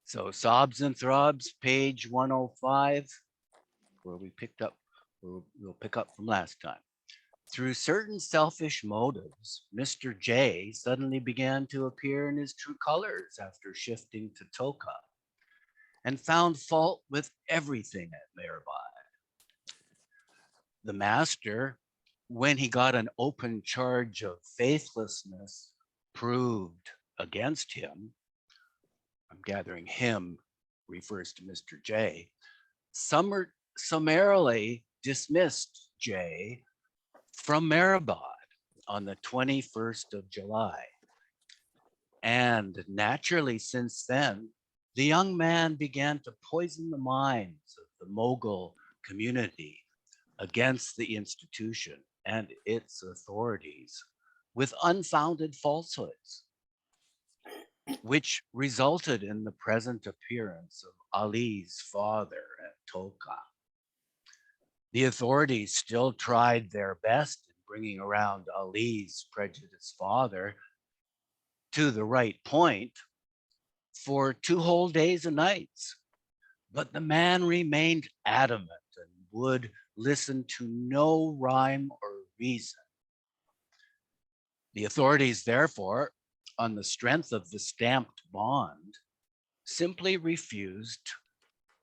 So Sobs and Throbs, page 105, where we'll pick up from last time. Through certain selfish motives, Mr. J suddenly began to appear in his true colors after shifting to Toka and found fault with everything at Mirabad. The master, when he got an open charge of faithlessness proved against him, I'm gathering him refers to Mr. J, summarily dismissed J from Mehrabad on the 21st of July. And naturally, since then, the young man began to poison the minds of the Mughal community against the institution and its authorities with unfounded falsehoods, which resulted in the present appearance of Ali's father at Toka. The authorities still tried their best in bringing around Ali's prejudiced father to the right point for 2 whole days and nights, but the man remained adamant and would listen to no rhyme or reason. The authorities, therefore, on the strength of the stamped bond, simply refused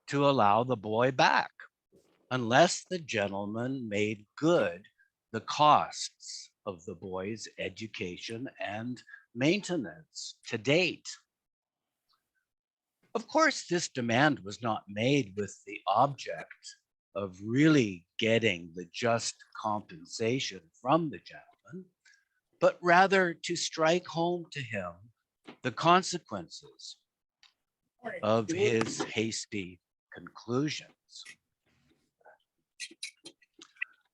to allow the boy back unless the gentleman made good the costs of the boy's education and maintenance to date. Of course, this demand was not made with the object of really getting the just compensation from the gentleman, but rather to strike home to him the consequences of his hasty conclusions.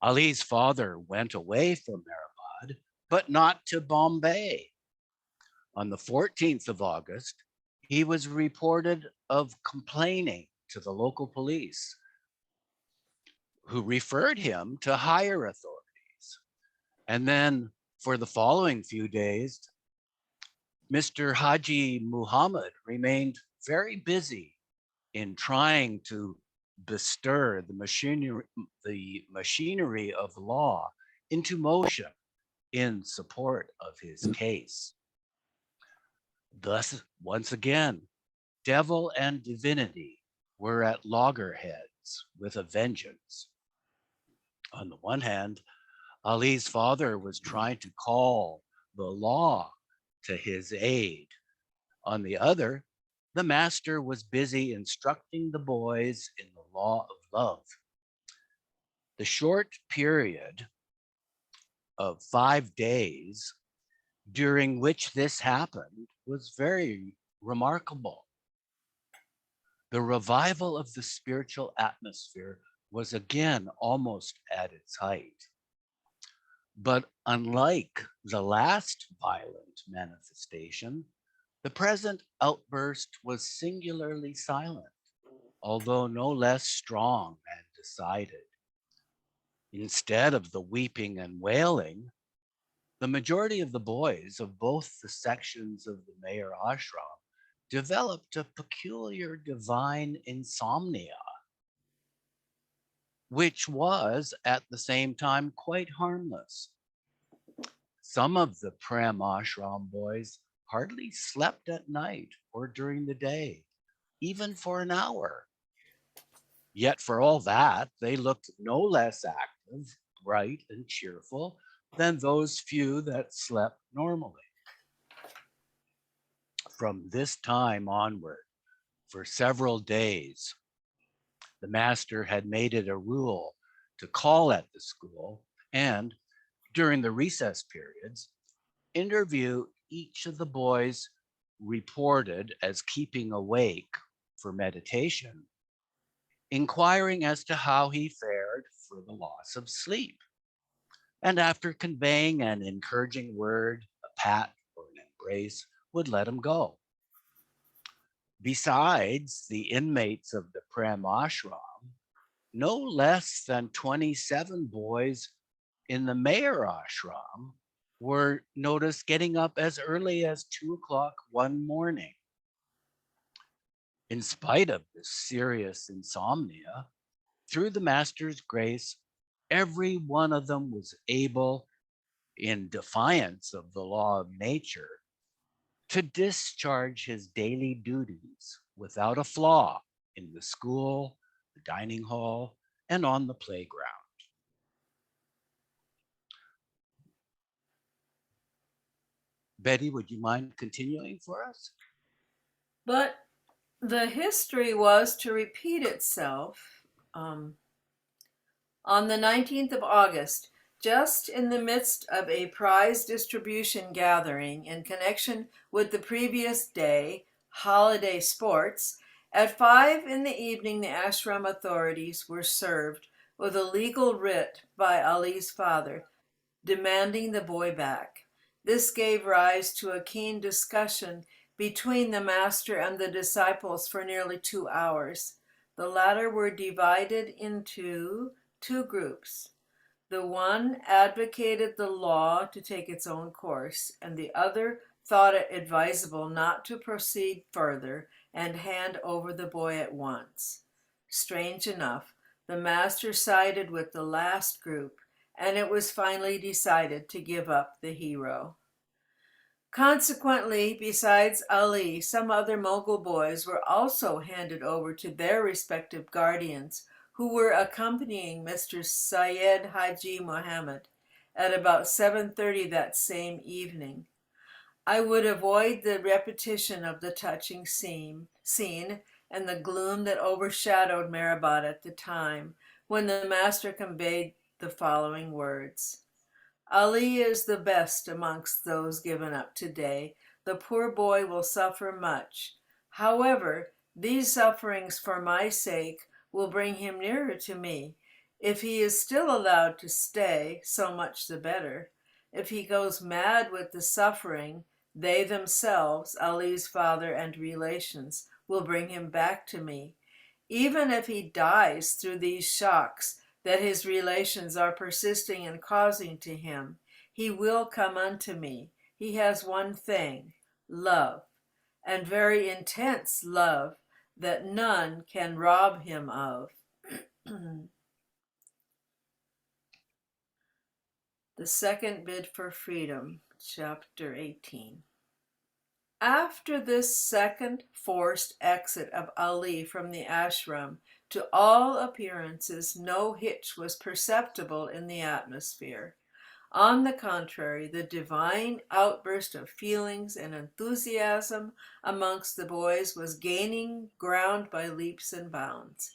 Ali's father went away from Mehrabad, but not to Bombay. On the 14th of August, he was reported of complaining to the local police, who referred him to higher authorities. And then for the following few days, Mr. Haji Muhammad remained very busy in trying to bestir the machinery of law into motion in support of his case. Thus, once again, devil and divinity were at loggerheads with a vengeance. On the one hand, Ali's father was trying to call the law to his aid. On the other, the master was busy instructing the boys in the law of love. The short period of 5 days during which this happened was very remarkable. The revival of the spiritual atmosphere was again almost at its height. But unlike the last violent manifestation, the present outburst was singularly silent, although no less strong and decided. Instead of the weeping and wailing, the majority of the boys of both the sections of the Mayor Ashram developed a peculiar divine insomnia, which was at the same time quite harmless. Some of the Prem Ashram boys hardly slept at night or during the day, even for an hour. Yet for all that, they looked no less active, bright, and cheerful than those few that slept normally. From this time onward, for several days, the master had made it a rule to call at the school and, during the recess periods, interview each of the boys reported as keeping awake for meditation, inquiring as to how he fared for the loss of sleep. And after conveying an encouraging word, a pat, or an embrace, would let him go. Besides the inmates of the Prem Ashram, no less than 27 boys in the Mayor Ashram were noticed getting up as early as 2 o'clock one morning. In spite of this serious insomnia, through the master's grace, every one of them was able, in defiance of the law of nature, to discharge his daily duties without a flaw in the school, the dining hall, and on the playground. Betty, would you mind continuing for us? But the history was to repeat itself um, on the 19th of August, just in the midst of a prize distribution gathering in connection with the previous day holiday sports. At 5 in the evening, the ashram authorities were served with a legal writ by Ali's father demanding the boy back. This gave rise to a keen discussion between the master and the disciples for nearly 2 hours. The latter were divided into two groups. The one advocated the law to take its own course, and the other thought it advisable not to proceed further and hand over the boy at once. Strange enough, the master sided with the last group, and it was finally decided to give up the hero. Consequently, besides Ali, some other Mogul boys were also handed over to their respective guardians, who were accompanying Mr. Syed Haji Mohammed at about 7:30 that same evening. I would avoid the repetition of the touching scene and the gloom that overshadowed Mehrabad at the time, when the master conveyed the following words. Ali is the best amongst those given up today. The poor boy will suffer much. However, these sufferings for my sake will bring him nearer to me. If he is still allowed to stay, so much the better. If he goes mad with the suffering, they themselves, Ali's father and relations, will bring him back to me. Even if he dies through these shocks that his relations are persisting in causing to him, he will come unto me. He has one thing, love, and very intense love that none can rob him of. The Second Bid for Freedom, Chapter 18. After this second forced exit of Ali from the ashram, to all appearances no hitch was perceptible in the atmosphere. On the contrary, the divine outburst of feelings and enthusiasm amongst the boys was gaining ground by leaps and bounds.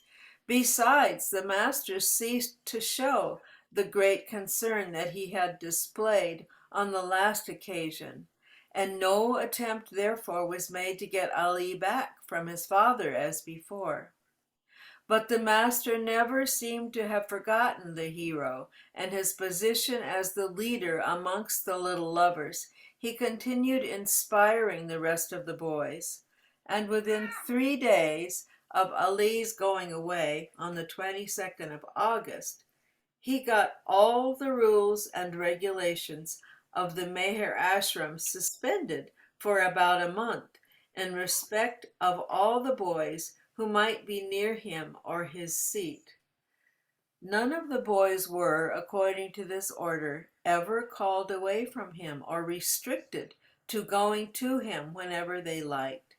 Besides, the master ceased to show the great concern that he had displayed on the last occasion, and no attempt therefore was made to get Ali back from his father as before. But the master never seemed to have forgotten the hero and his position as the leader amongst the little lovers. He continued inspiring the rest of the boys. And within 3 days of Ali's going away on the 22nd of August, he got all the rules and regulations of the Meher Ashram suspended for about a month in respect of all the boys who might be near him or his seat. None of the boys were, according to this order, ever called away from him or restricted to going to him whenever they liked.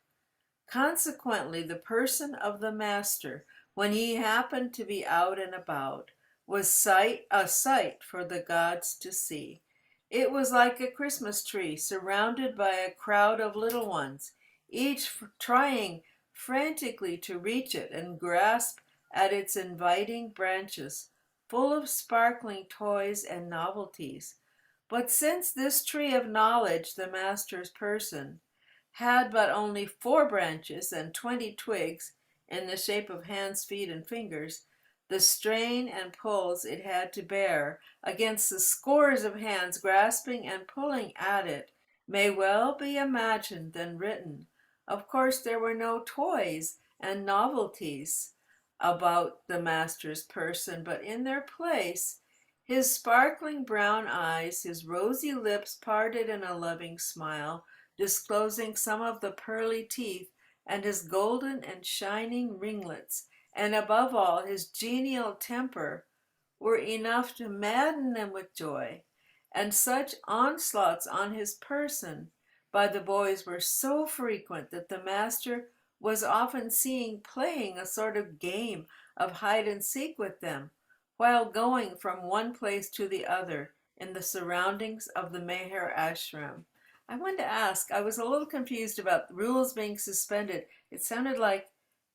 Consequently, the person of the master, when he happened to be out and about, was a sight for the gods to see. It was like a Christmas tree surrounded by a crowd of little ones, each trying frantically to reach it and grasp at its inviting branches, full of sparkling toys and novelties. But since this tree of knowledge, the master's person, had but only 4 branches and 20 twigs in the shape of hands, feet, and fingers, the strain and pulls it had to bear against the scores of hands grasping and pulling at it may well be imagined and written. Of course, there were no toys and novelties about the master's person, but in their place, his sparkling brown eyes, his rosy lips parted in a loving smile, disclosing some of the pearly teeth and his golden and shining ringlets, and above all his genial temper, were enough to madden them with joy, and such onslaughts on his person by the boys were so frequent that the master was often seen playing a sort of game of hide and seek with them, while going from one place to the other in the surroundings of the Meher ashram. I wanted to ask, I was a little confused about rules being suspended. It sounded like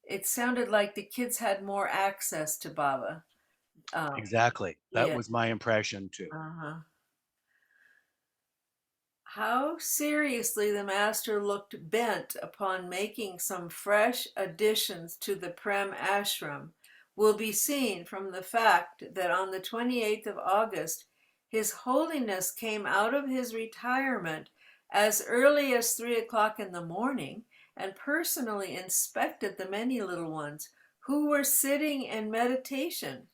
the kids had more access to Baba. Um, Exactly. That yeah. was my impression too. Uh-huh. How seriously the master looked bent upon making some fresh additions to the Prem ashram will be seen from the fact that on the 28th of August, His Holiness came out of his retirement as early as 3 o'clock in the morning and personally inspected the many little ones who were sitting in meditation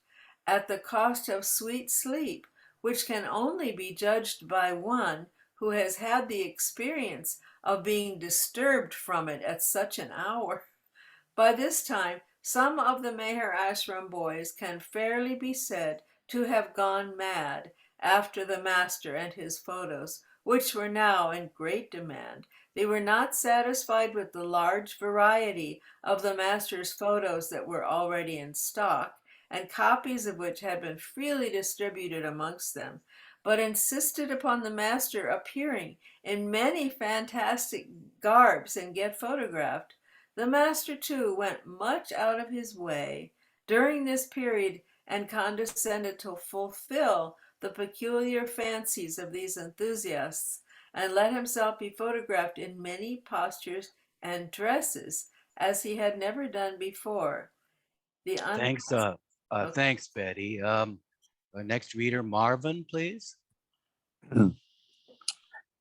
at the cost of sweet sleep, which can only be judged by one who has had the experience of being disturbed from it at such an hour. By this time, some of the Meher Ashram boys can fairly be said to have gone mad after the master and his photos, which were now in great demand. They were not satisfied with the large variety of the master's photos that were already in stock, and copies of which had been freely distributed amongst them, but insisted upon the master appearing in many fantastic garbs and get photographed. The master, too, went much out of his way during this period and condescended to fulfill the peculiar fancies of these enthusiasts, and let himself be photographed in many postures and dresses as he had never done before. The un Thanks, okay. thanks, Betty. Next reader, Marvin, please.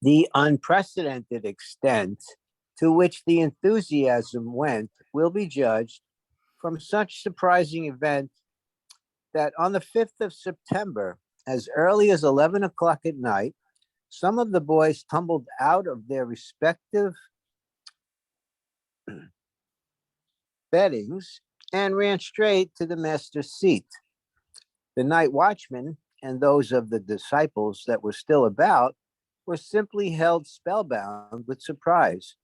The unprecedented extent to which the enthusiasm went will be judged from such surprising event that on the 5th of September, as early as 11 o'clock at night, some of the boys tumbled out of their respective beddings and ran straight to the master's seat. The night watchman and those of the disciples that were still about were simply held spellbound with surprise.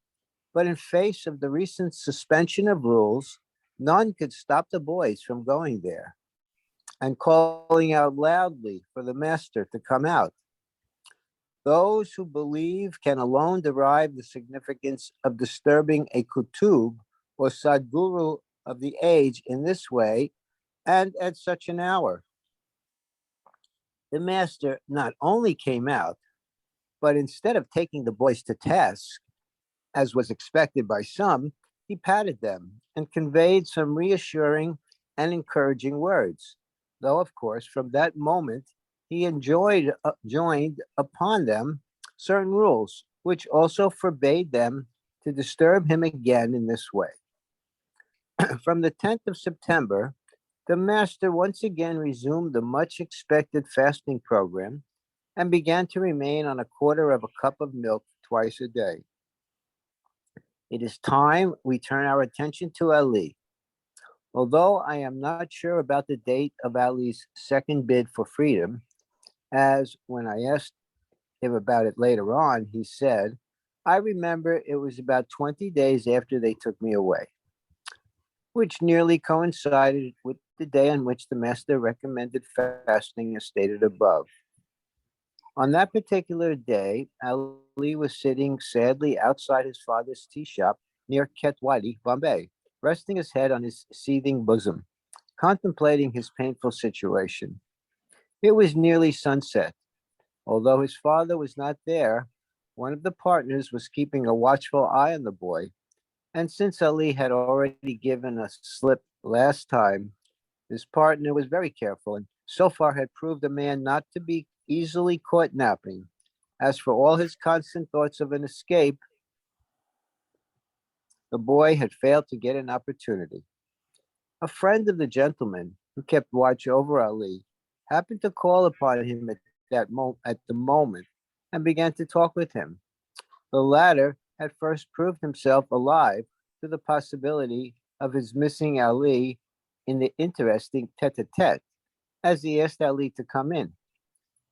But in face of the recent suspension of rules, none could stop the boys from going there and calling out loudly for the master to come out. Those who believe can alone derive the significance of disturbing a kutub or sadguru of the age in this way and at such an hour. The master not only came out, but instead of taking the boys to task, as was expected by some, he patted them and conveyed some reassuring and encouraging words. Though, of course, from that moment, he joined upon them certain rules, which also forbade them to disturb him again in this way. From the 10th of September, the master once again resumed the much expected fasting program and began to remain on a quarter of a cup of milk twice a day. It is time we turn our attention to Ali. Although I am not sure about the date of Ali's second bid for freedom, as when I asked him about it later on, he said, I remember it was about 20 days after they took me away, which nearly coincided with the day on which the master recommended fasting as stated above. On that particular day, Ali was sitting sadly outside his father's tea shop near Ketwadi, Bombay, resting his head on his seething bosom, contemplating his painful situation. It was nearly sunset. Although his father was not there, one of the partners was keeping a watchful eye on the boy, and since Ali had already given a slip last time, his partner was very careful and so far had proved a man not to be easily caught napping. As for all his constant thoughts of an escape, the boy had failed to get an opportunity. A friend of the gentleman who kept watch over Ali happened to call upon him at the moment and began to talk with him. The latter had first proved himself alive to the possibility of his missing Ali in the interesting tete-a-tete as he asked Ali to come in.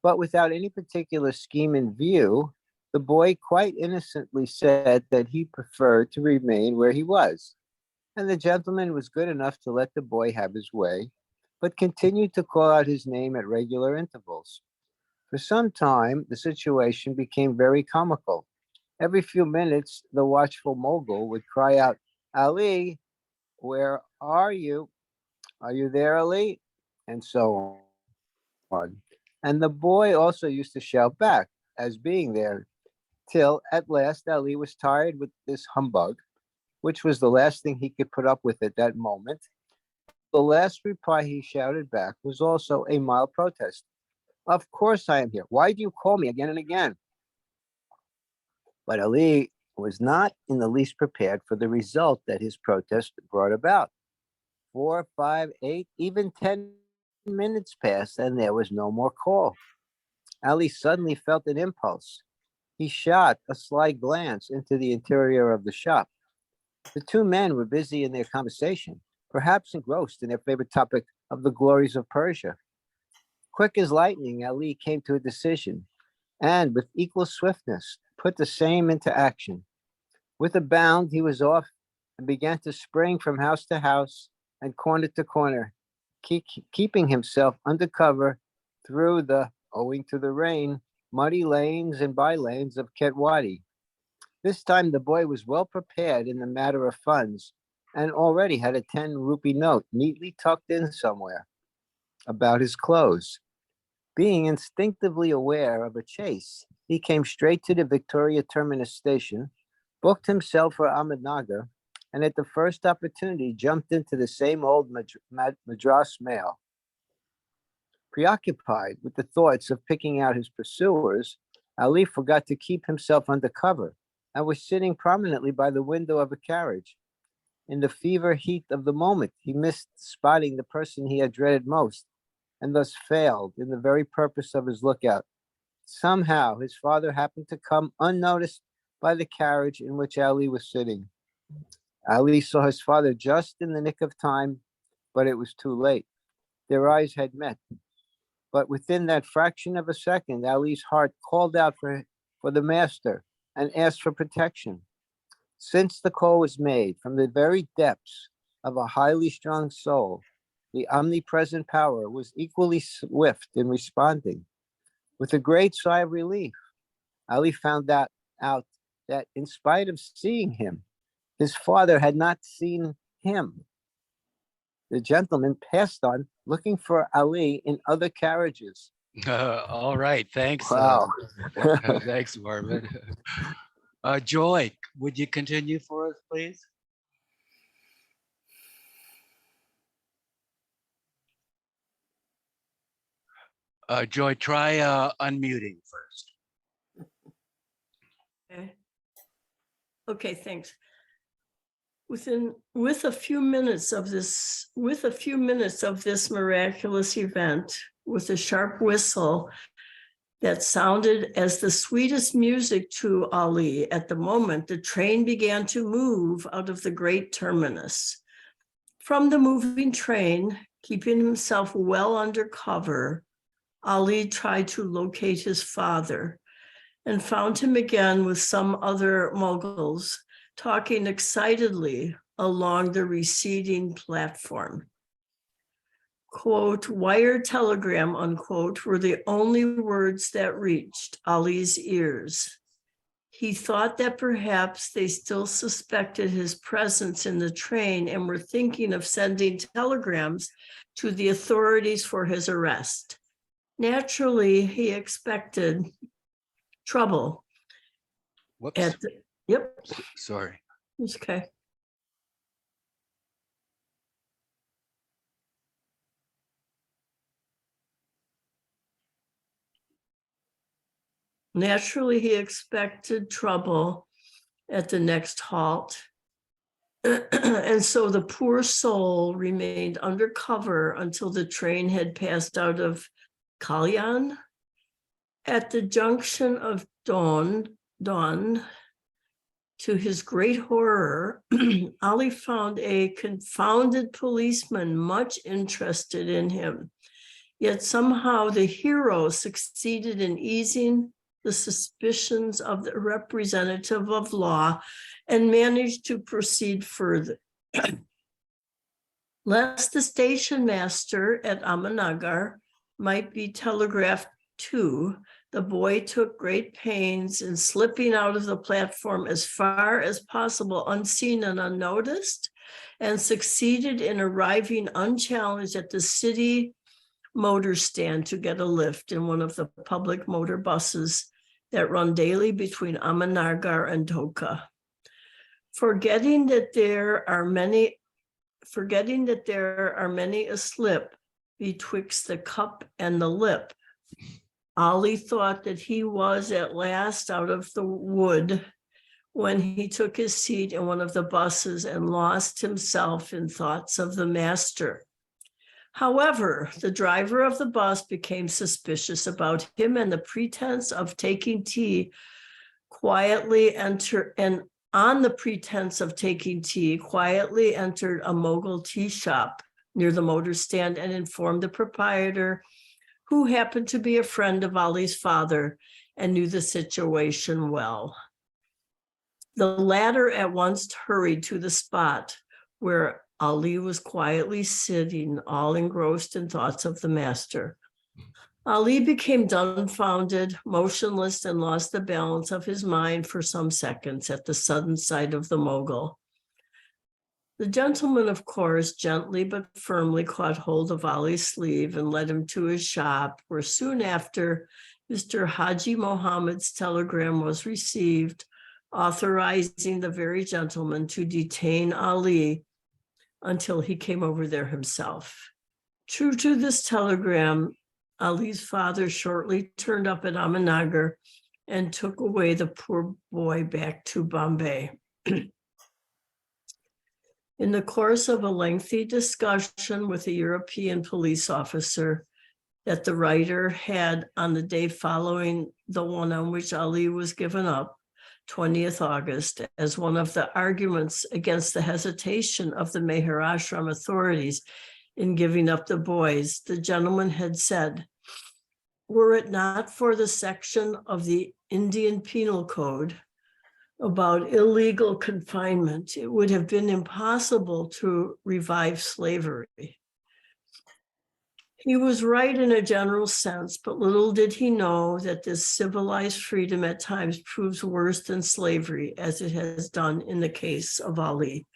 But without any particular scheme in view, the boy quite innocently said that he preferred to remain where he was. And the gentleman was good enough to let the boy have his way, but continued to call out his name at regular intervals. For some time, the situation became very comical. Every few minutes, the watchful mogul would cry out, Ali, where are you? Are you there, Ali? And so on. And the boy also used to shout back, as being there, till at last Ali was tired with this humbug, which was the last thing he could put up with at that moment. The last reply he shouted back was also a mild protest. Of course I am here. Why do you call me again and again? But Ali was not in the least prepared for the result that his protest brought about. 4, 5, 8, even 10 minutes passed, and there was no more call. Ali suddenly felt an impulse. He shot a sly glance into the interior of the shop. The two men were busy in their conversation, perhaps engrossed in their favorite topic of the glories of Persia. Quick as lightning, Ali came to a decision, and with equal swiftness, put the same into action. With a bound, he was off and began to spring from house to house and corner to corner, keeping himself under cover through the, owing to the rain, muddy lanes and by lanes of Ketwadi. This time the boy was well prepared in the matter of funds and already had a 10 rupee note neatly tucked in somewhere about his clothes. Being instinctively aware of a chase, he came straight to the Victoria Terminus station, booked himself for Ahmednagar, and at the first opportunity jumped into the same old Madras mail. Preoccupied with the thoughts of picking out his pursuers, Ali forgot to keep himself under cover and was sitting prominently by the window of a carriage. In the fever heat of the moment, he missed spotting the person he had dreaded most, and thus failed in the very purpose of his lookout. Somehow, his father happened to come unnoticed by the carriage in which Ali was sitting. Ali saw his father just in the nick of time, but it was too late. Their eyes had met. But within that fraction of a second, Ali's heart called out for the master and asked for protection. Since the call was made from the very depths of a highly strung soul, the omnipresent power was equally swift in responding. With a great sigh of relief, Ali found out that in spite of seeing him, his father had not seen him. The gentleman passed on looking for Ali in other carriages. All right. Thanks. Wow. Thanks, Marvin. Joy, would you continue for us, please? Joy, try unmuting first. Okay, thanks. With a few minutes of this miraculous event, with a sharp whistle that sounded as the sweetest music to Ali, at the moment the train began to move out of the great terminus. From the moving train, keeping himself well under cover, Ali tried to locate his father and found him again with some other moguls talking excitedly along the receding platform. Quote, wire telegram, unquote, were the only words that reached Ali's ears. He thought that perhaps they still suspected his presence in the train and were thinking of sending telegrams to the authorities for his arrest. Naturally, he expected trouble. Whoops. Yep. Sorry. It's okay. Naturally, he expected trouble at the next halt. And so the poor soul remained undercover until the train had passed out of Kalyan. At the junction of Dawn, To his great horror, Ali found a confounded policeman much interested in him. Yet somehow the hero succeeded in easing the suspicions of the representative of law and managed to proceed further. Lest the station master at Amanagar might be telegraphed to, the boy took great pains in slipping out of the platform as far as possible unseen and unnoticed, and succeeded in arriving unchallenged at the city motor stand to get a lift in one of the public motor buses that run daily between Amanagar and Dhaka. Forgetting that there are many aslip betwixt the cup and the lip, Ali thought that he was at last out of the wood when he took his seat in one of the buses and lost himself in thoughts of the master. However, the driver of the bus became suspicious about him, and the pretense of taking tea quietly entered a Mogul tea shop near the motor stand and informed the proprietor, who happened to be a friend of Ali's father and knew the situation well. The latter at once hurried to the spot where Ali was quietly sitting, all engrossed in thoughts of the master. Ali became dumbfounded, motionless, and lost the balance of his mind for some seconds at the sudden sight of the Mogul. The gentleman, of course, gently but firmly caught hold of Ali's sleeve and led him to his shop, where soon after Mr. Haji Mohammed's telegram was received, authorizing the very gentleman to detain Ali until he came over there himself. True to this telegram, Ali's father shortly turned up at Amanagar and took away the poor boy back to Bombay. In the course of a lengthy discussion with a European police officer that the writer had on the day following the one on which Ali was given up, 20th August, as one of the arguments against the hesitation of the Meher Ashram authorities in giving up the boys, the gentleman had said, "Were it not for the section of the Indian Penal Code about illegal confinement, it would have been impossible to revive slavery." He was right in a general sense, but little did he know that this civilized freedom at times proves worse than slavery, as it has done in the case of Ali.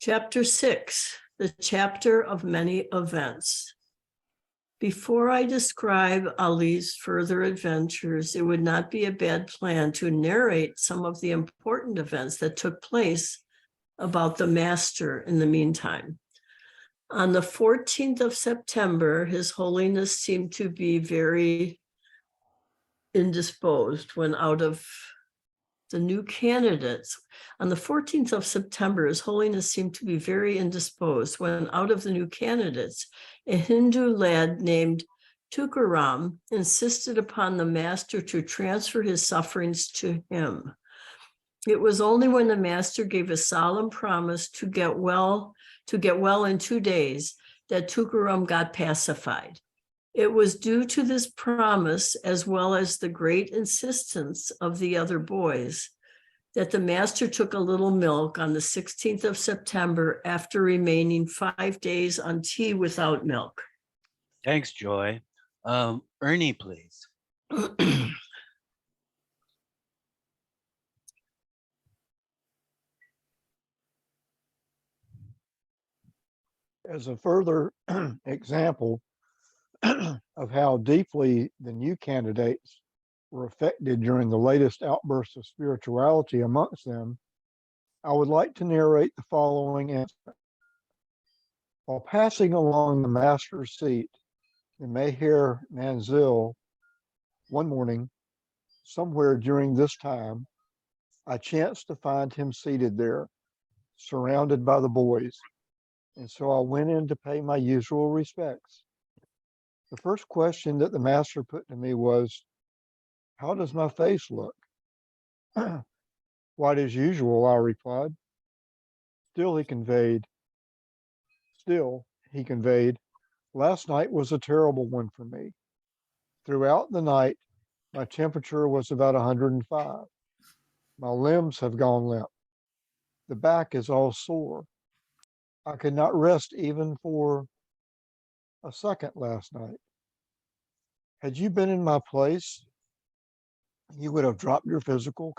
Chapter 6, the chapter of many events. Before I describe Ali's further adventures, it would not be a bad plan to narrate some of the important events that took place about the master in the meantime. On the 14th of September, His Holiness seemed to be very indisposed when out of the new candidates. On the 14th of September, His Holiness seemed to be very indisposed when out of the new candidates, a Hindu lad named Tukaram insisted upon the master to transfer his sufferings to him. It was only when the master gave a solemn promise to get well in 2 days that Tukaram got pacified. It was due to this promise, as well as the great insistence of the other boys, that the master took a little milk on the 16th of September after remaining 5 days on tea without milk. Thanks, Joy. Ernie, please. As a further example of how deeply the new candidates were affected during the latest outbursts of spirituality amongst them, I would like to narrate the following incident. While passing along the master's seat in Meher Manzil one morning, somewhere during this time, I chanced to find him seated there, surrounded by the boys, and so I went in to pay my usual respects. The first question that the master put to me was, "How does my face look?" "White as usual," I replied. Still, he conveyed, still, he conveyed, "Last night was a terrible one for me. Throughout the night, my temperature was about 105. My limbs have gone limp. The back is all sore. I could not rest even for a second last night. Had you been in my place, you would have dropped your physical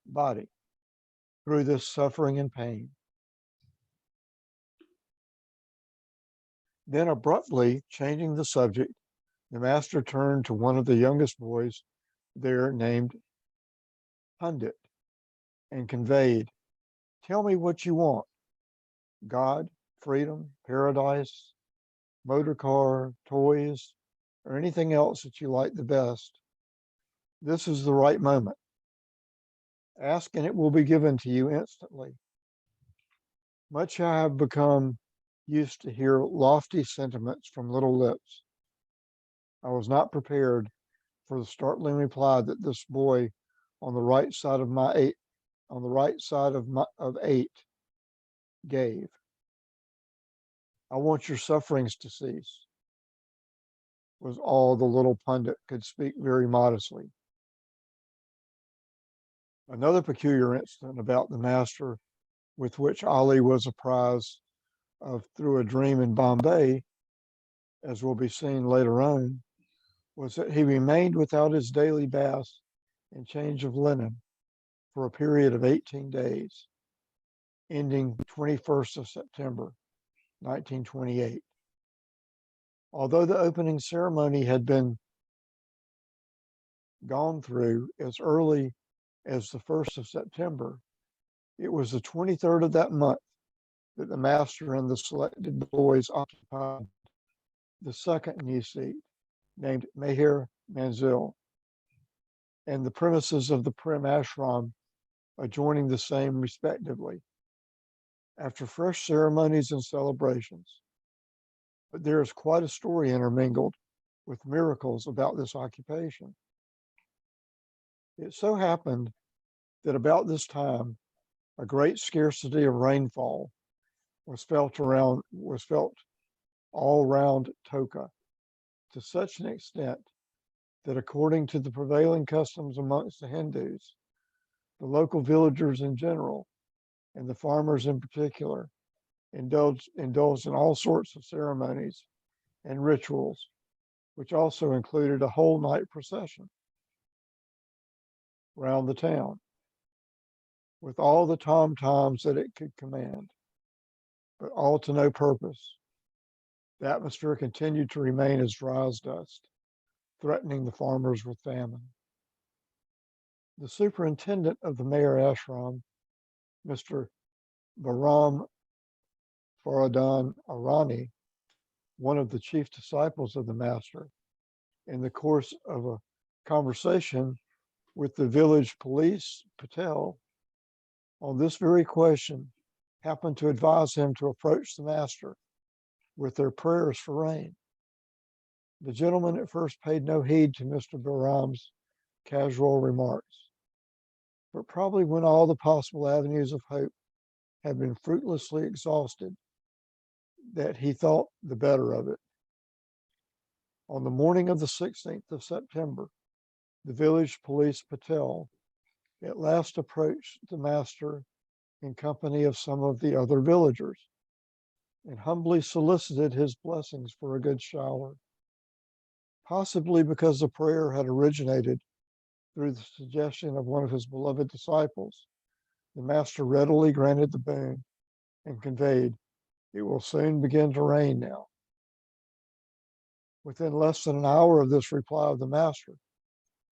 body through this suffering and pain." Then, abruptly changing the subject, the master turned to one of the youngest boys there named Pundit and conveyed, "Tell me what you want. God, freedom, paradise, motor car, toys, or anything else that you like the best. This is the right moment. Ask and it will be given to you instantly." Much I have become used to hear lofty sentiments from little lips. I was not prepared for the startling reply that this boy on the right side of my eight, on the right side of 8 gave. "I want your sufferings to cease," was all the little pundit could speak very modestly. Another peculiar incident about the master with which Ali was apprised of through a dream in Bombay, as will be seen later on, was that he remained without his daily bath and change of linen for a period of 18 days, ending 21st of September, 1928. Although the opening ceremony had been gone through as early as the 1st of September, it was the 23rd of that month that the master and the selected boys occupied the second new seat, named Meher Manzil, and the premises of the Prem Ashram adjoining the same respectively, after fresh ceremonies and celebrations. But there is quite a story intermingled with miracles about this occupation. It so happened that about this time, a great scarcity of rainfall was felt all round Toka, to such an extent that, according to the prevailing customs amongst the Hindus, the local villagers in general, and the farmers in particular, indulged in all sorts of ceremonies and rituals, which also included a whole night procession round the town, with all the tom-toms that it could command, but all to no purpose. The atmosphere continued to remain as dry as dust, threatening the farmers with famine. The superintendent of the Mayor Ashram, Mr. Bahram Faradan Arani, one of the chief disciples of the master, in the course of a conversation with the village police Patel on this very question, happened to advise him to approach the master with their prayers for rain. The gentleman at first paid no heed to Mr. Bahram's casual remarks, but probably when all the possible avenues of hope had been fruitlessly exhausted, that he thought the better of it. On the morning of the 16th of September, the village police Patel at last approached the master in company of some of the other villagers and humbly solicited his blessings for a good shower. Possibly because the prayer had originated through the suggestion of one of his beloved disciples, the master readily granted the boon and conveyed, "It will soon begin to rain now." Within less than an hour of this reply of the master,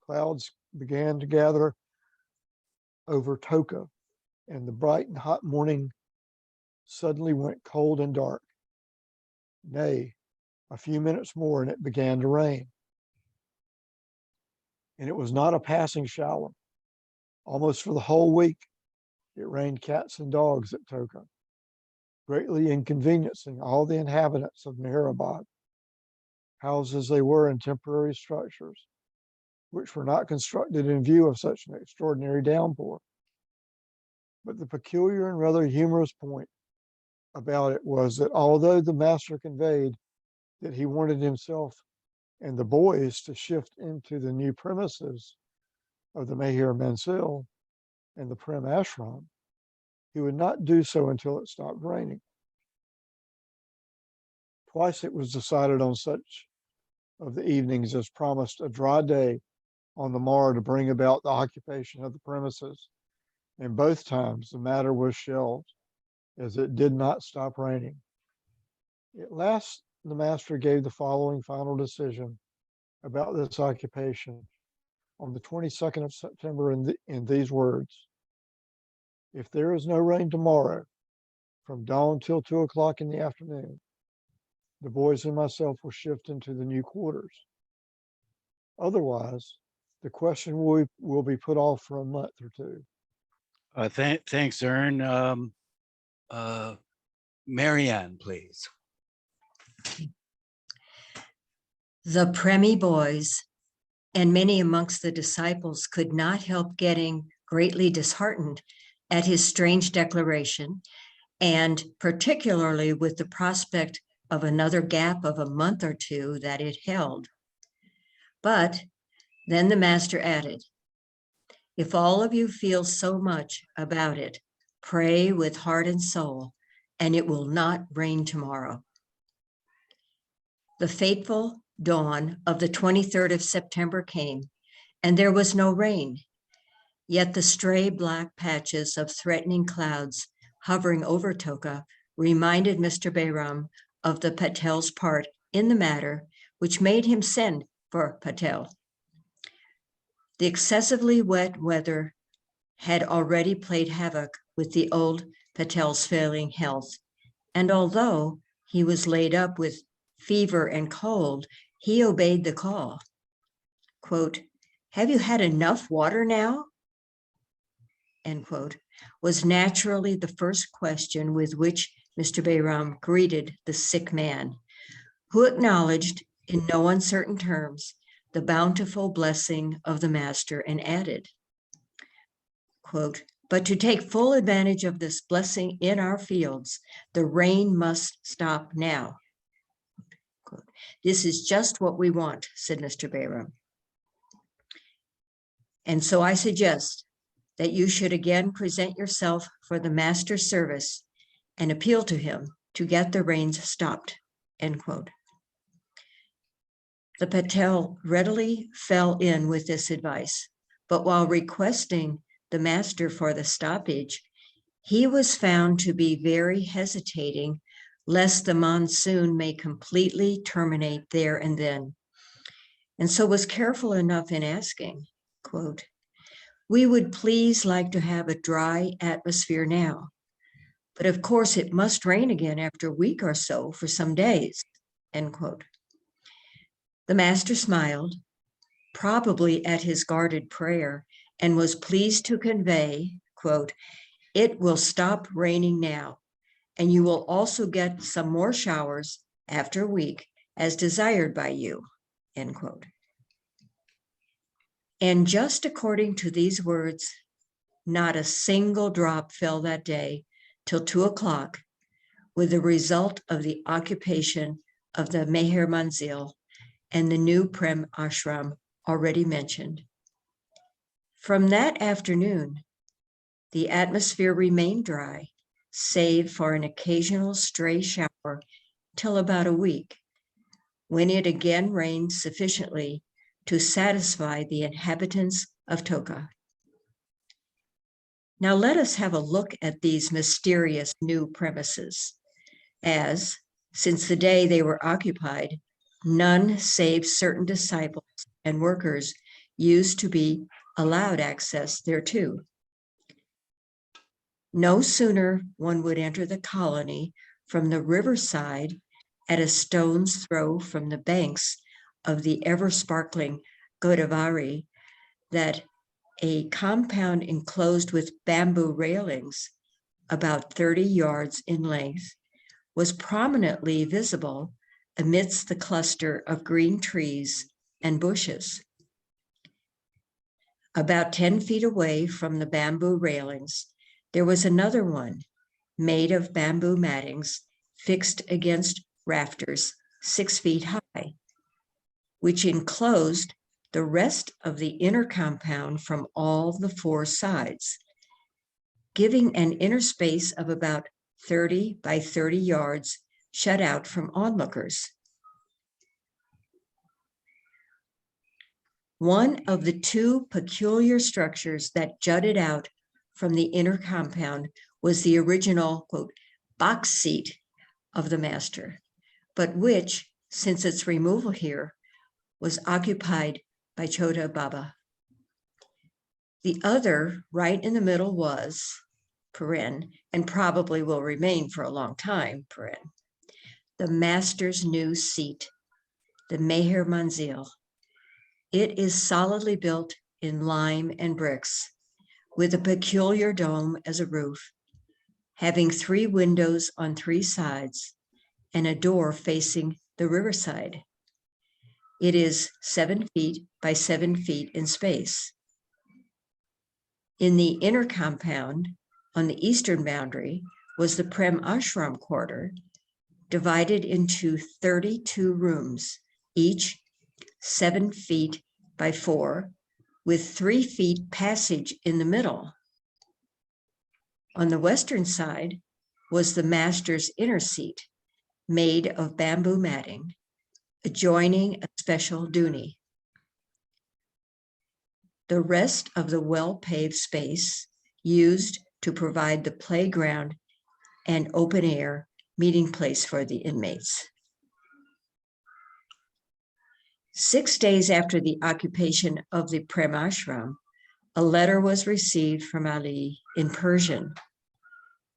clouds began to gather over Toka, and the bright and hot morning suddenly went cold and dark. Nay, a few minutes more and it began to rain. And it was not a passing shower. Almost for the whole week, it rained cats and dogs at Toka, greatly inconveniencing all the inhabitants of Meherabad. housed as they were in temporary structures, which were not constructed in view of such an extraordinary downpour. But the peculiar and rather humorous point about it was that although the master conveyed that he wanted himself and the boys to shift into the new premises of the Meher Manzil and the Prem Ashram, he would not do so until it stopped raining. Twice it was decided on such of the evenings as promised a dry day on the morrow to bring about the occupation of the premises, and both times the matter was shelved as it did not stop raining. At last, the master gave the following final decision about this occupation on the 22nd of September in these words: if there is no rain tomorrow, from dawn till 2 o'clock in the afternoon, the boys and myself will shift into the new quarters. Otherwise, the question will be put off for a month or two. Thanks, Ern. Marianne, please. The Premi boys and many amongst the disciples could not help getting greatly disheartened at his strange declaration, and particularly with the prospect of another gap of a month or two that it held. But then the master added, if all of you feel so much about it, pray with heart and soul, and it will not rain tomorrow. The fateful dawn of the 23rd of September came, and there was no rain. Yet the stray black patches of threatening clouds hovering over Toka reminded Mr. Bayram of the Patel's part in the matter, which made him send for Patel. The excessively wet weather had already played havoc with the old Patel's failing health, and although he was laid up with fever and cold, he obeyed the call. Quote, have you had enough water now? End quote, was naturally the first question with which Mr. Bayram greeted the sick man, who acknowledged in no uncertain terms the bountiful blessing of the master and added, quote, but to take full advantage of this blessing in our fields, the rain must stop now. Quote, this is just what we want, said Mr. Bayram. And so I suggest that you should again present yourself for the master's service and appeal to him to get the rains stopped, end quote. The Patel readily fell in with this advice, but while requesting the master for the stoppage, he was found to be very hesitating lest the monsoon may completely terminate there and then, and so was careful enough in asking, quote, we would please like to have a dry atmosphere now, but of course it must rain again after a week or so for some days, end quote. The master smiled, probably at his guarded prayer, and was pleased to convey, quote, it will stop raining now, and you will also get some more showers after a week as desired by you, end quote. And just according to these words, not a single drop fell that day till 2 o'clock, with the result of the occupation of the Meher Manzil and the new Prem Ashram already mentioned. From that afternoon, the atmosphere remained dry, save for an occasional stray shower, till about a week, when it again rained sufficiently to satisfy the inhabitants of Toka. Now let us have a look at these mysterious new premises, as, since the day they were occupied, none save certain disciples and workers used to be allowed access thereto. No sooner one would enter the colony from the riverside at a stone's throw from the banks of the ever-sparkling Godavari, that a compound enclosed with bamboo railings about 30 yards in length was prominently visible amidst the cluster of green trees and bushes. About 10 feet away from the bamboo railings, there was another one made of bamboo mattings fixed against rafters 6 feet high, which enclosed the rest of the inner compound from all the four sides, giving an inner space of about 30 by 30 yards shut out from onlookers. One of the two peculiar structures that jutted out from the inner compound was the original, quote, box seat of the master, but which, since its removal here, was occupied by Chota Baba. The other, right in the middle, was, paren, and probably will remain for a long time, paren, the master's new seat, the Meher Manzil. It is solidly built in lime and bricks, with a peculiar dome as a roof, having 3 windows on 3 sides and a door facing the riverside. It is 7 feet by 7 feet in space. In the inner compound, on the eastern boundary, was the Prem Ashram quarter, divided into 32 rooms, each 7 feet by 4, with 3 feet passage in the middle. On the western side was the master's inner seat, made of bamboo matting, adjoining a special dhuni. The rest of the well-paved space used to provide the playground and open-air meeting place for the inmates. 6 days after the occupation of the Prem Ashram, a letter was received from Ali in Persian,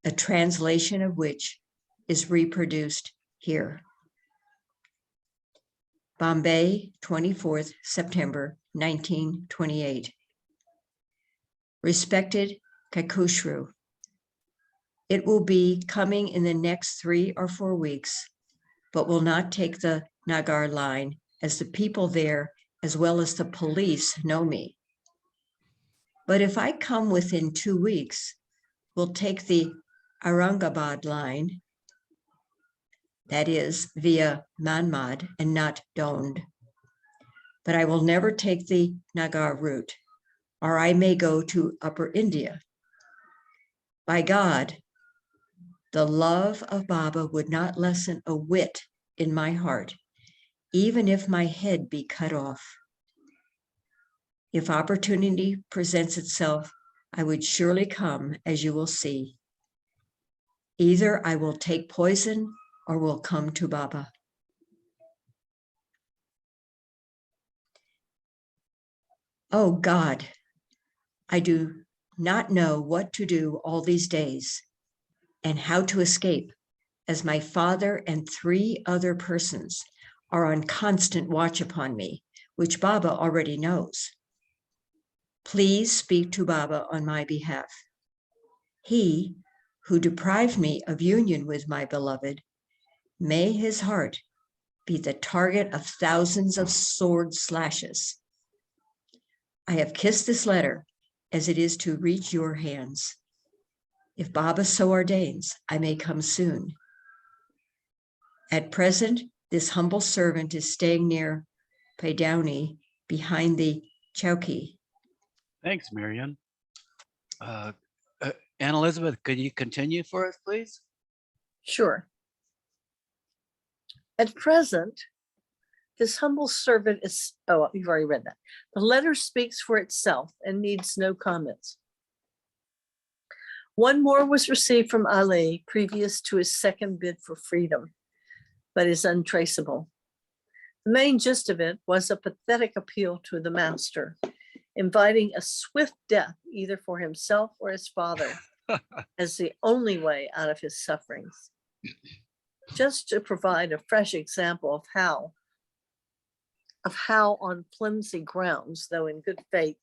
a translation of which is reproduced here. Bombay, 24th September, 1928. Respected Kakushru, it will be coming in the next 3 or 4 weeks, but will not take the Nagar line, as the people there, as well as the police, know me. But if I come within 2 weeks, we'll take the Aurangabad line, that is via Manmad and not Dond. But I will never take the Nagar route, or I may go to Upper India. By God, the love of Baba would not lessen a whit in my heart, even if my head be cut off. If opportunity presents itself, I would surely come, as you will see. Either I will take poison or will come to Baba. Oh God, I do not know what to do all these days and how to escape, as my father and 3 other persons are on constant watch upon me, which Baba already knows. Please speak to Baba on my behalf. He, who deprived me of union with my beloved, may his heart be the target of thousands of sword slashes. I have kissed this letter as it is to reach your hands. If Baba so ordains, I may come soon. At present, this humble servant is staying near Paidouni behind the chowki. Thanks, Miriam. Anne Elizabeth, could you continue for us, please? Sure. At present, this humble servant is, oh, you've already read that. The letter speaks for itself and needs no comments. One more was received from Ali previous to his second bid for freedom, but is untraceable. The main gist of it was a pathetic appeal to the master, inviting a swift death either for himself or his father as the only way out of his sufferings. Just to provide a fresh example of how on flimsy grounds, though in good faith,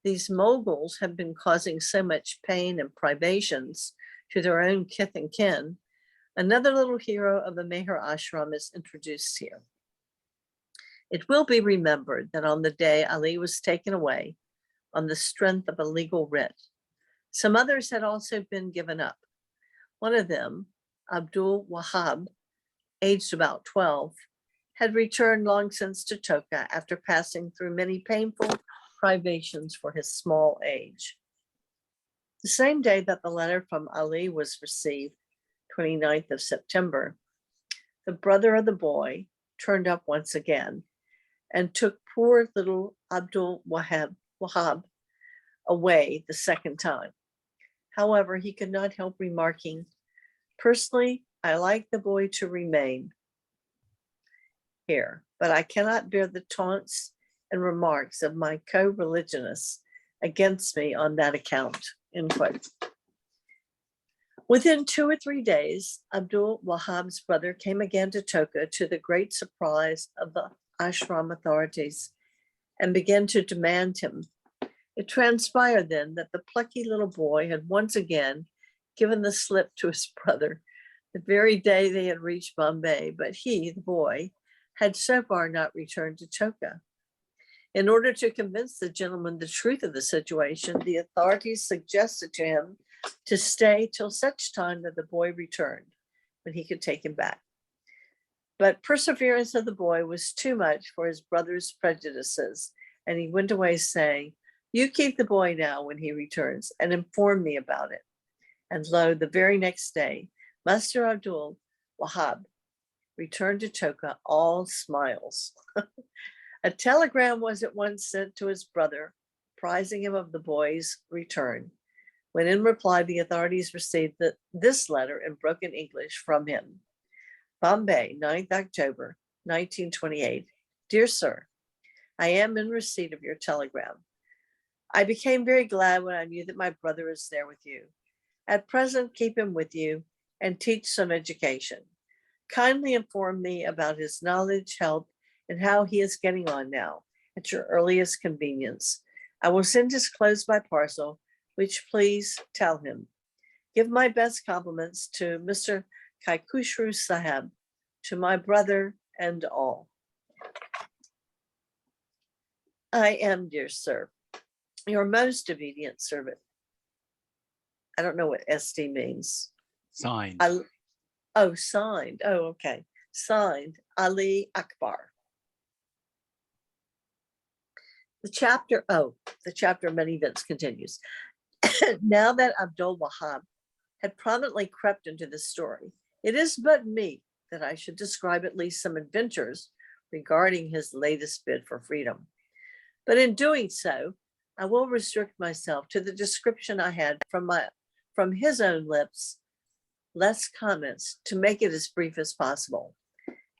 these moguls have been causing so much pain and privations to their own kith and kin, Another little hero of the Meher Ashram is introduced here. It will be remembered that on the day Ali was taken away on the strength of a legal writ, some others had also been given up. One of them, Abdul Wahab, aged about 12, had returned long since to Toka after passing through many painful privations for his small age. The same day that the letter from Ali was received, 29th of September, the brother of the boy turned up once again and took poor little Abdul Wahab away the second time. However, he could not help remarking, "Personally, I like the boy to remain here, but I cannot bear the taunts and remarks of my co-religionists against me on that account." End quote. Within 2 or 3 days, Abdul Wahab's brother came again to Toka to the great surprise of the ashram authorities and began to demand him. It transpired then that the plucky little boy had once again given the slip to his brother the very day they had reached Bombay, but he, the boy, had so far not returned to Toka. In order to convince the gentleman the truth of the situation, the authorities suggested to him to stay till such time that the boy returned, when he could take him back. But perseverance of the boy was too much for his brother's prejudices, and he went away saying, "You keep the boy now when he returns and inform me about it." And lo, the very next day, Master Abdul Wahab returned to Toka all smiles. A telegram was at once sent to his brother, apprising him of the boy's return, when in reply the authorities received this letter in broken English from him. Bombay, 9th October, 1928. Dear Sir, I am in receipt of your telegram. I became very glad when I knew that my brother is there with you. At present, keep him with you and teach some education. Kindly inform me about his knowledge, health, and how he is getting on now at your earliest convenience. I will send his clothes by parcel, which please tell him. Give my best compliments to Mr. Kaikushru Sahab, to my brother and all. I am, dear sir, your most obedient servant. I don't know what SD means. Signed. Signed. Oh, okay. Signed, Ali Akbar. The chapter of many events continues. Now that Abdul Wahab had prominently crept into the story, it is but meet that I should describe at least some adventures regarding his latest bid for freedom. But in doing so, I will restrict myself to the description I had from his own lips, less comments, to make it as brief as possible.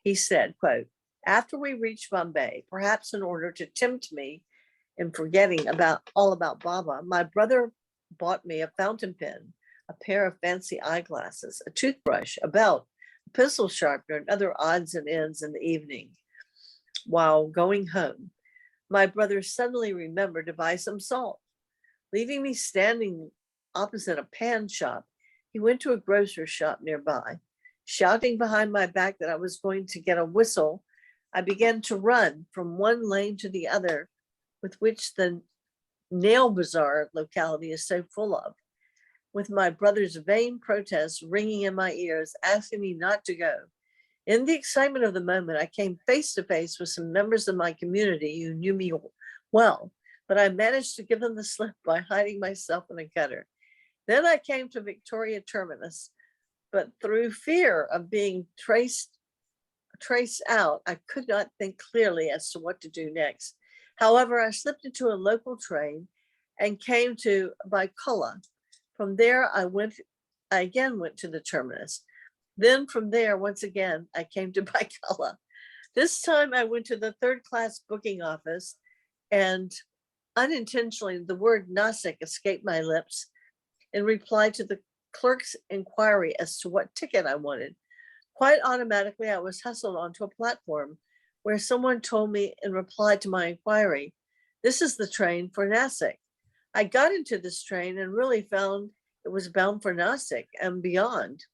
He said, quote, "After we reached Bombay, perhaps in order to tempt me in forgetting all about Baba, my brother bought me a fountain pen, a pair of fancy eyeglasses, a toothbrush, a belt, a pencil sharpener, and other odds and ends in the evening. While going home, my brother suddenly remembered to buy some salt. Leaving me standing opposite a pan shop, he went to a grocer's shop nearby. Shouting behind my back that I was going to get a whistle, I began to run from one lane to the other, with which the nail bazaar locality is so full of, with my brother's vain protests ringing in my ears, asking me not to go. In the excitement of the moment, I came face to face with some members of my community who knew me well, but I managed to give them the slip by hiding myself in a gutter. Then I came to Victoria Terminus, but through fear of being traced out, I could not think clearly as to what to do next. However, I slipped into a local train and came to Baikula. From there, I again went to the terminus. Then from there, once again, I came to Baikula. This time I went to the third-class booking office, and unintentionally, the word Nasik escaped my lips in reply to the clerk's inquiry as to what ticket I wanted. Quite automatically, I was hustled onto a platform where someone told me in reply to my inquiry, "This is the train for Nasik." I got into this train and really found it was bound for Nasik and beyond.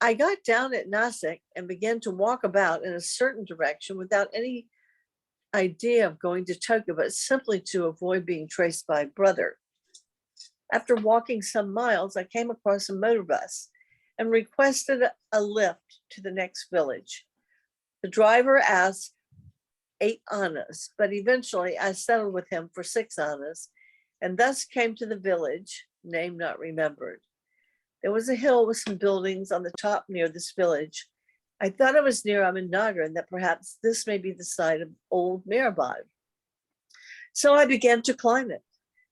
I got down at Nasik and began to walk about in a certain direction without any idea of going to Toka, but simply to avoid being traced by brother. After walking some miles, I came across a motor bus and requested a lift to the next village. The driver asked 8 annas, but eventually I settled with him for 6 annas and thus came to the village, name not remembered. There was a hill with some buildings on the top near this village. I thought it was near Ahmednagar and that perhaps this may be the site of old Mirabad. So I began to climb it.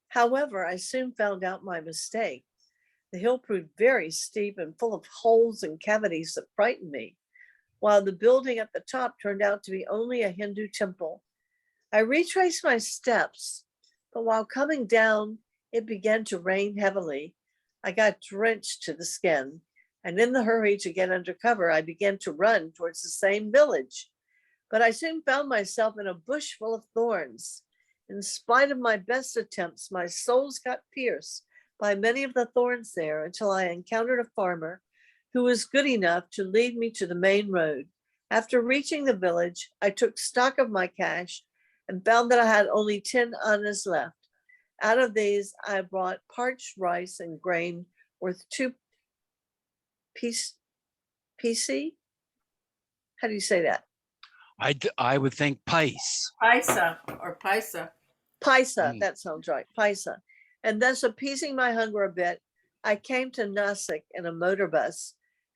However, I soon found out my mistake. The hill proved very steep and full of holes and cavities that frightened me, while the building at the top turned out to be only a Hindu temple. I retraced my steps, but while coming down, it began to rain heavily. I got drenched to the skin, and in the hurry to get under cover, I began to run towards the same village. But I soon found myself in a bush full of thorns. In spite of my best attempts, my soles got pierced by many of the thorns there until I encountered a farmer who was good enough to lead me to the main road. After reaching the village, I took stock of my cash and found that I had only 10 annas left. Out of these, I bought parched rice and grain worth 2 PC? How do you say that? I would think pice. Paisa or paisa. Paisa, that sounds right, paisa. And thus appeasing my hunger a bit, I came to Nasik in a motor bus,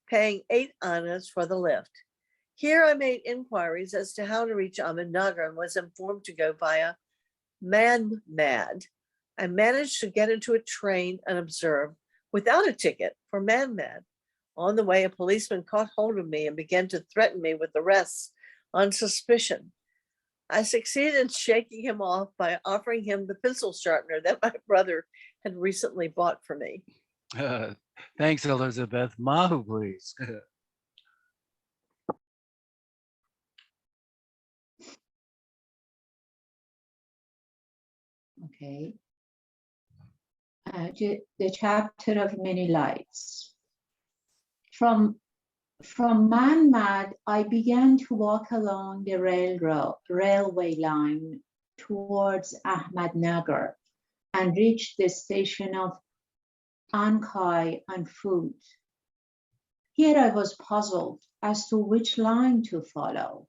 paying 8 annas for the lift. Here I made inquiries as to how to reach Ahmednagar and was informed to go via Manmad. I managed to get into a train unobserved without a ticket for Manmad. On the way, a policeman caught hold of me and began to threaten me with arrests on suspicion. I succeeded in shaking him off by offering him the pencil sharpener that my brother had recently bought for me. Thanks, Elizabeth. Mahu, please. Okay. The chapter of many lights. From Manmad, I began to walk along the railway line towards Ahmednagar and reached the station of Ankai on foot. Here I was puzzled as to which line to follow,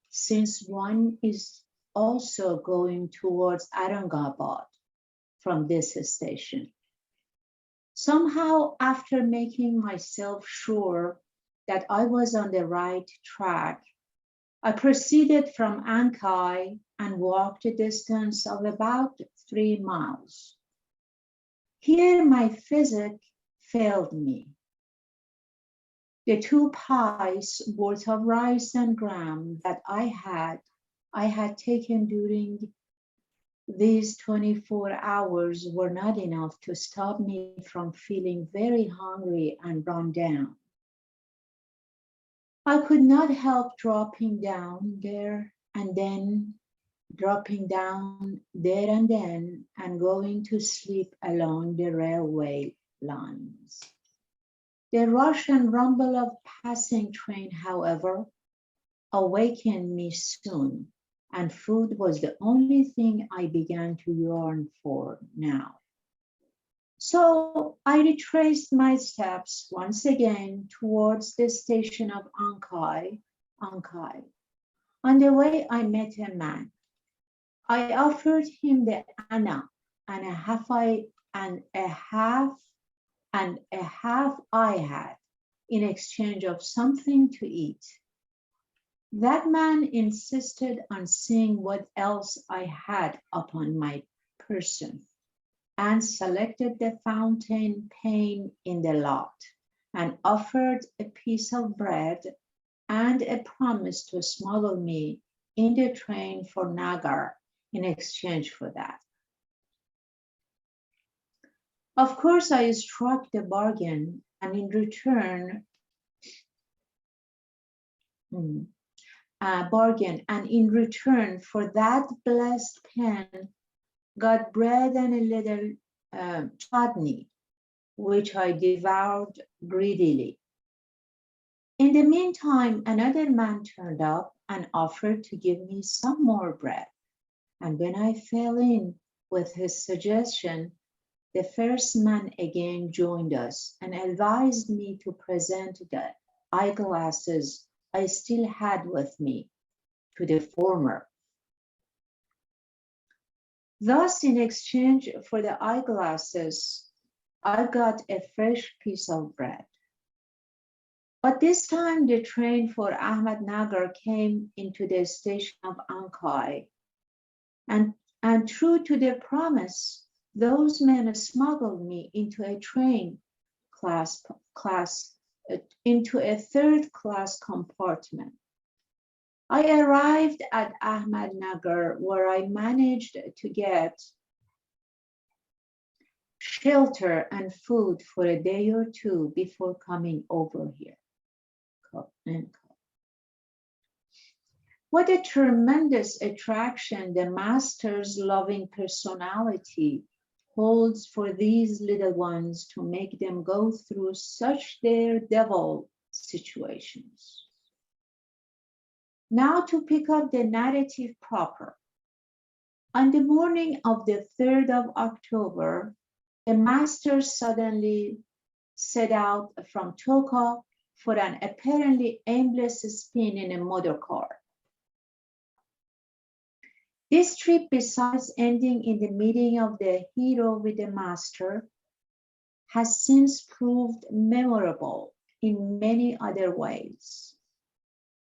since one is also going towards Aurangabad from this station. Somehow, after making myself sure that I was on the right track, I proceeded from Ankai and walked a distance of about 3 miles. Here my physic failed me. The 2 pies worth of rice and gram that I had taken during these 24 hours were not enough to stop me from feeling very hungry and run down. I could not help dropping down there and then, dropping down there and then, and going to sleep along the railway lines. The rush and rumble of passing train, however, awakened me soon, and food was the only thing I began to yearn for now. So I retraced my steps once again towards the station of Ankai. On the way, I met a man. I offered him the anna and a half I had in exchange of something to eat. That man insisted on seeing what else I had upon my person and selected the fountain pen in the lot and offered a piece of bread and a promise to smuggle me in the train for Nagar in exchange for that. Of course, I struck the bargain and in return for that blessed pen, got bread and a little chutney, which I devoured greedily. In the meantime, another man turned up and offered to give me some more bread. And when I fell in with his suggestion, the first man again joined us and advised me to present the eyeglasses I still had with me to the former. Thus, in exchange for the eyeglasses, I got a fresh piece of bread. But this time the train for Ahmednagar came into the station of Ankai, and true to their promise, those men smuggled me into a into a third-class compartment. I arrived at Ahmednagar, where I managed to get shelter and food for a day or two before coming over here. What a tremendous attraction the master's loving personality holds for these little ones to make them go through such daredevil situations. Now to pick up the narrative proper. On the morning of the 3rd of October, the master suddenly set out from Toka for an apparently aimless spin in a motor car. This trip, besides ending in the meeting of the hero with the master, has since proved memorable in many other ways.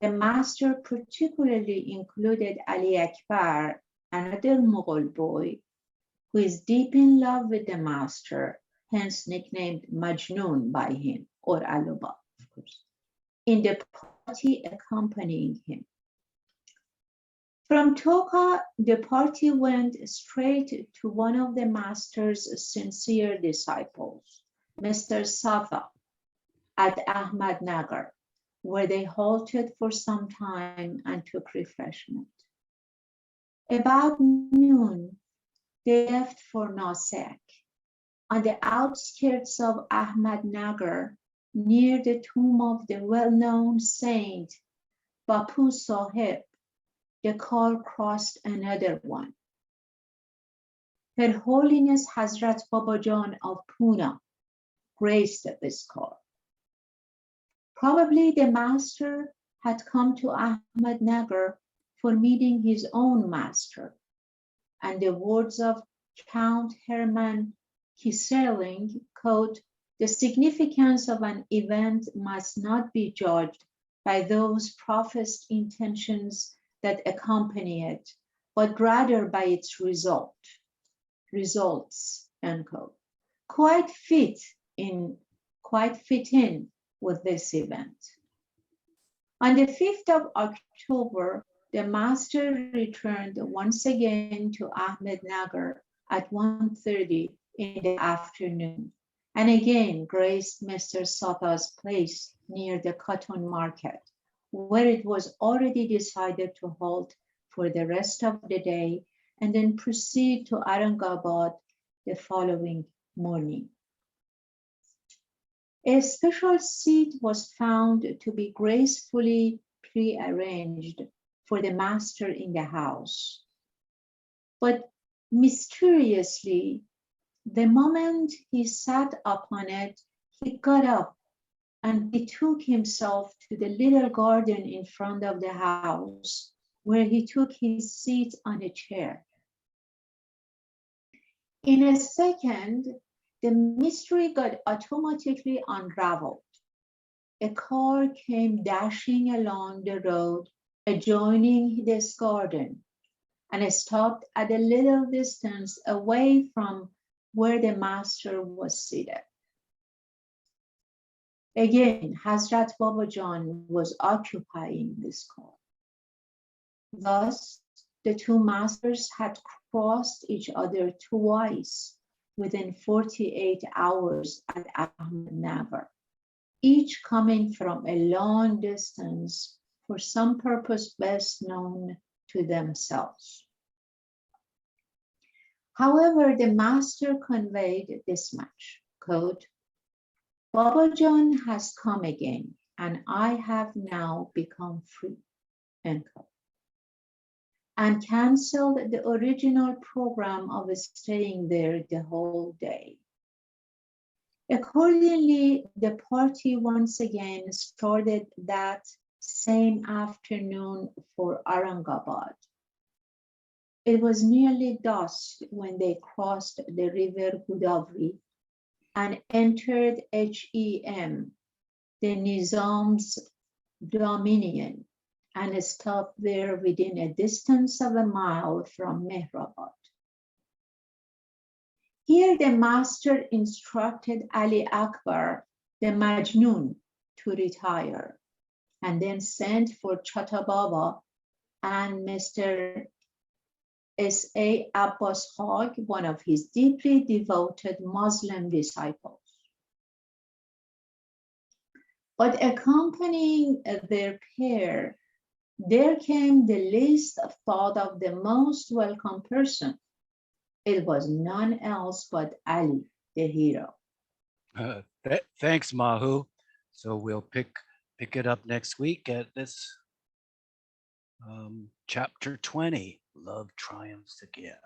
The master particularly included Ali Akbar, another Mughal boy, who is deep in love with the master, hence nicknamed Majnun by him, or Aluba, of course, in the party accompanying him. From Toka, the party went straight to one of the master's sincere disciples, Mr. Safa, at Ahmednagar, where they halted for some time and took refreshment. About noon, they left for Nasik, on the outskirts of Ahmednagar, near the tomb of the well-known saint Bapu Sahib. The car crossed another one. Her Holiness Hazrat Babajan of Pune graced this car. Probably the master had come to Ahmednagar for meeting his own master, and the words of Count Hermann Kisserling, quote, "The significance of an event must not be judged by those professed intentions that accompany it, but rather by its results, end quote, quite fit in with this event. On the 5th of October, the master returned once again to Ahmednagar at 1:30 in the afternoon, and again graced Mr. Safa's place near the cotton market, where it was already decided to halt for the rest of the day and then proceed to Aurangabad the following morning. A special seat was found to be gracefully prearranged for the master in the house. But mysteriously, the moment he sat upon it, he got up and betook himself to the little garden in front of the house, where he took his seat on a chair. In a second, the mystery got automatically unraveled. A car came dashing along the road adjoining this garden and stopped at a little distance away from where the master was seated. Again, Hazrat Babajan was occupying this car. Thus, the two masters had crossed each other twice within 48 hours at Ahmednagar, each coming from a long distance for some purpose best known to themselves. However, the master conveyed this much, quote, "Babajan has come again and I have now become free, end quote, and canceled the original program of staying there the whole day. Accordingly, the party once again started that same afternoon for Aurangabad. It was nearly dusk when they crossed the river Godavari and entered HEM, the Nizam's dominion, and stopped there within a distance of a mile from Mehrabad. Here the master instructed Ali Akbar, the Majnun, to retire, and then sent for Chata Baba and Mr. S.A. Abbas Khag, one of his deeply devoted Muslim disciples. But accompanying their pair, there came the least thought of the most welcome person. It was none else but Ali, the hero. Thanks, Mahu. So we'll pick it up next week at this chapter 20. Love triumphs again.